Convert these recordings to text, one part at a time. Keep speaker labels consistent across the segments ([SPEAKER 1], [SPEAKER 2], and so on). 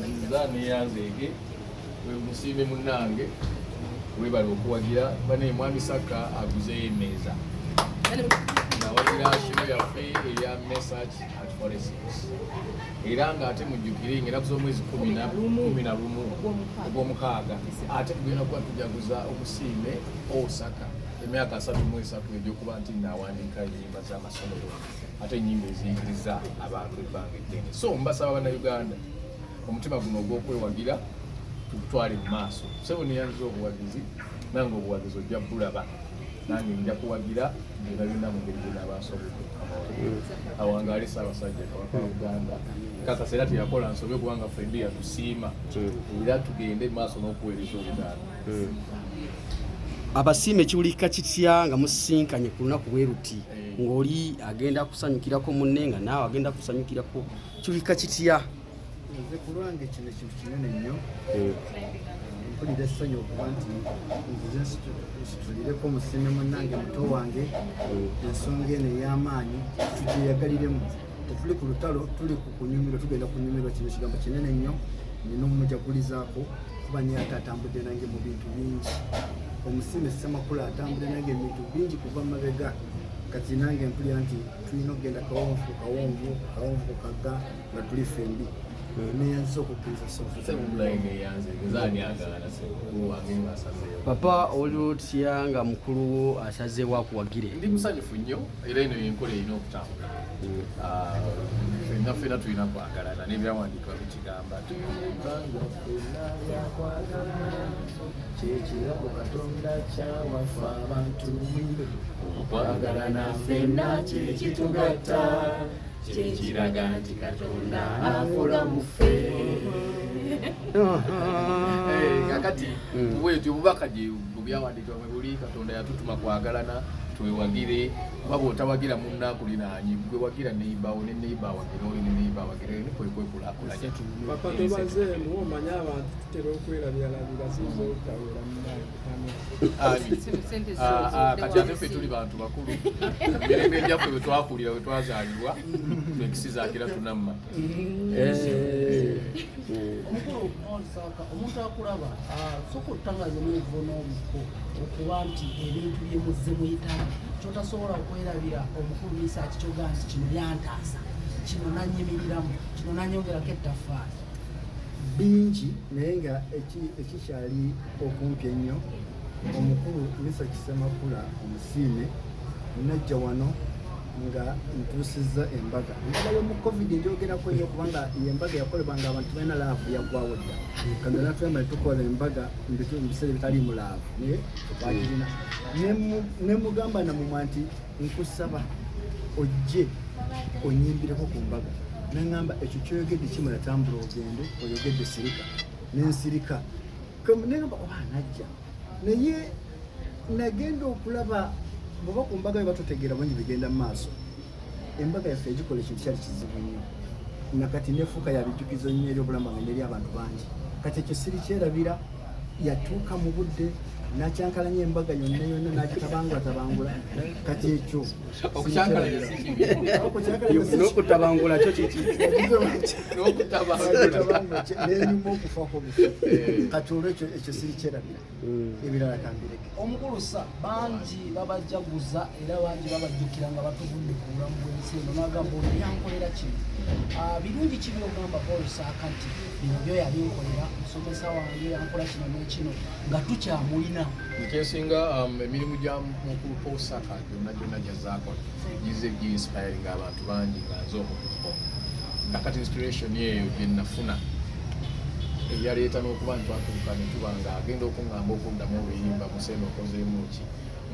[SPEAKER 1] nebaziza neyanzeege wemusiime munnange webala okuwagira bane mwami Saaka aguzeyo emmeeza nawagira kino yaffe eya Mesach at 46 era ng'ate mujjukire ng'ennaku z'omwezi 11 ogw'omukaaga ate tugenda kuba tujaguza omusiime Saaka emyaka 33 egyokuba nti naawandiika ennyimba z'amasomero ate ennyimba eziyigiriza abantu ebbanga eddene. So mbasaba bannayuganda omutima guno ogw'okwewagira tutwale mu maaso. Sebo neyanziza obuwagizi nange obuwagizi ojja bulaba nange nja kuwagira byonna byonna mu ngeri gyenaabansobodde awangaale Ssaabasajja Kabaka wa Uganda kakasa era teyakola nsobe kubanga ffendi yatusiima era tugende maaso n'okuweereza Obuganda.
[SPEAKER 2] Abasiime kiwulika kitya nga musisinkanye ku lunaku bwe ruti ng'oli agenda kusanyukirako munne nga naawe agenda kusanyukirako kiwulika kitya?
[SPEAKER 3] Nze ku lwange kino kintu kinene nnyo mpulira essanyu okuba nti nzize nsitulireko musiime munnange muto wange ensonga eno ey'amaanyi tugyeyagaliremu. Tetuli ku lutalo, tuli ku kunyumirwa, tugenda kunyumirwa. Kino kigambo kinene nnyo nina omumujagulizaako kuba naye ate atambudde nange mu bintu bingi. Omusiime Semakula atambudde nange mu bintu bingi kuva mabega. Kati nange mpulira nti tulina okugenda kawonvu ku kagga nga tuli ffembi neyanziza okukkiriza
[SPEAKER 2] papa oli otya nga mukulu wo asazeewo akuwagire?
[SPEAKER 1] Ndi musanyufu nnyo era eno yenkola erina okutambula. Ffenna tulina kwagalana n'ebyawandiikibwa bikigamba tuyibanga ffenna byakwagala kyekirago Katonda kyawafa abantu okwagalana ffenna kyekitugatta kyekiraga nti Katonda akola mu ffe. Kakati bwetyo obubaka gye byawandiikibwa mwe buli Katonda yatutuma kwagalana twewagire waba otawagira munnakulinaanyi gwe wagira neibawo ne neiba wagira oli ne neiba wagira ni kwekulaakulanya.
[SPEAKER 4] Papa tobaze muomanya abantu tutera okwerabiralabira zizo otawera munnaani
[SPEAKER 1] kati ate ffe tuli bantu bakulu emirembe gyaffe bwe twakulira bwe twazaalibwa ekisizaakira tunamma.
[SPEAKER 5] Saaka omuntu akulaba sooka otangaza n'evo n'omuko okuba nti ebintu bye muzze muyitamu kyotasobola okwerabira omukulu Mesach kyogaa nti kino yantaasa kino nanyimiriramu kino nanyongerako ettaffaali
[SPEAKER 3] bingi naye nga ekikyali okumpi ennyo omukulu Mesach Semakula omusiime najja wano nga ntuusizza embaga y'omu covid njogerako nnyo kubanga embaga yakolebwanga abantu balina laavu yaggwawo dda kano natuyamba netukola embaga mu biseera bitaliimu laavu naye twagirina nemugamba namumwa nti nkusaba ojje onyimbireko ku mbaga neŋŋamba ekyo kyoyogedde kimulatambula ogende oyogedde sirika nensirika neŋŋamba oba najja naye nagenda okulaba bw'oba ku mbaga bwe batutegeera bangi bigenda mu maaso embaga yaffe egikola ekintu kyali kizibu nnyo nakati nefuuka yabijjukizo nnyo eri obulamu bwange n'eri abantu bangi kati ekyo sirikyerabira yatuuka mu budde nakyankalanya embaga yonna nagitabangula kati ekyo
[SPEAKER 2] n'okutabangula kyo kiki
[SPEAKER 3] nenyuma okufako kati olwekyo ekyo sirikyerabira ebirala kambireke.
[SPEAKER 5] omukulu sa bangi babajaguza era bangi babajjukira nga batuvudde ku bulamu bw'ensi eno nagamba ono yankolera kino birungi kibi ogamba Saaka nti bino byo yali nkolera musomesa wange yankola kino n'ekino nga tukyamulina.
[SPEAKER 1] Ekyensinga emirimu gya mukulu Saaka gyonna gyazaakola gize gi-inspiring abantu bangi nga nze omukuko nakati inspiration yeeyo gye nafuna eyaleeta n'okuba ntwatuuka ne tuba nga agenda okuŋŋamba okuddamu obuyimba museeno okozeemu ki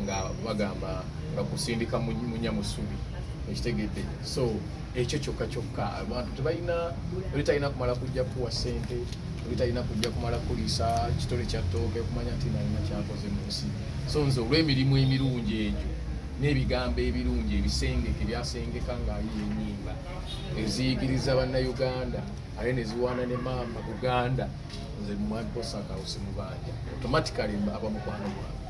[SPEAKER 1] nga bagamba nga kusindika munyamusubi ekitegedde. So ekyo kyokka abantu tebalina oli talina kumala kujja kuwa ssente oli talina kujja kumala kuliisa kitole kya ttooke okumanya nti nalina kyakoze mu nsi. So nze olw'emirimu emirungi egyo n'ebigambo ebirungi ebisengeke byasengeka ng'ayiye ennyimba eziyigiriza bannayuganda ate ne ziwaana ne maama Buganda nze mwami Saaka osimubanja automatically aba mukwano gwange.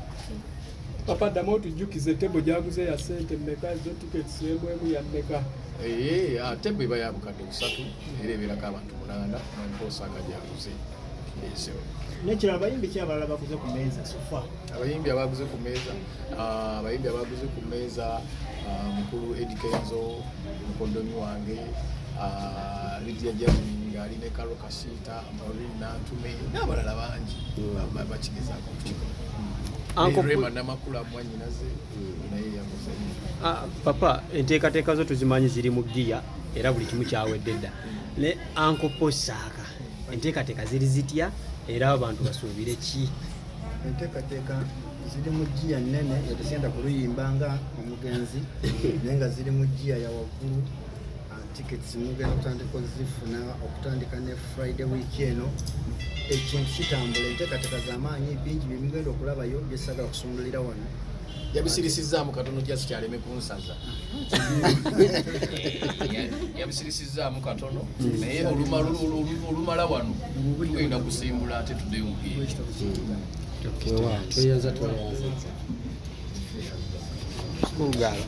[SPEAKER 4] Papa ddamu otujjukize tebo gyaguze ya ssente mmeka ezo tickets emu ya mmeka?
[SPEAKER 1] ate bwe eba yabukadde 3 era ebeerako abantu 8 nanko Saaka gyaguze esewo.
[SPEAKER 6] Nekirala abayimbi ki abalala baguze ku meeza sofa?
[SPEAKER 1] Abayimbi abaguze ku meeza mukulu Eddie Kenzo, mukondomi wange, Lydia Jasmine ng'ali ne Karo Kasiita, Maureen Nantume n'abalala bangi bakigezaako okukikola. Rema Namakula mwannyinaze naye yaguze.
[SPEAKER 6] Papa, enteekateeka zo tuzimanyi ziri mu giya era buli kimu kyawedde dda. Ne Uncle Saaka, enteekateeka ziri zitya era abantu basuubire ki?
[SPEAKER 3] Enteekateeka ziri mu giya nnene etusigenda kuluyimba nga omugenzi naye nga ziri mu giya ya waggulu. Tickets mugenda kutandika zifuna okutandika ne Friday week eno. Ekintu kitambula, enteekateeka z'amaanyi bingi bye mugenda okulabayo byesagala kusundulira wano.
[SPEAKER 1] Yabisirisizaamu katono jasi kyaleme kunsaza. Yabisirisizaamu katono naye olumala wano tugenda kusimbula ate tuddeyo mu giya.
[SPEAKER 2] Tweyaza. School girl.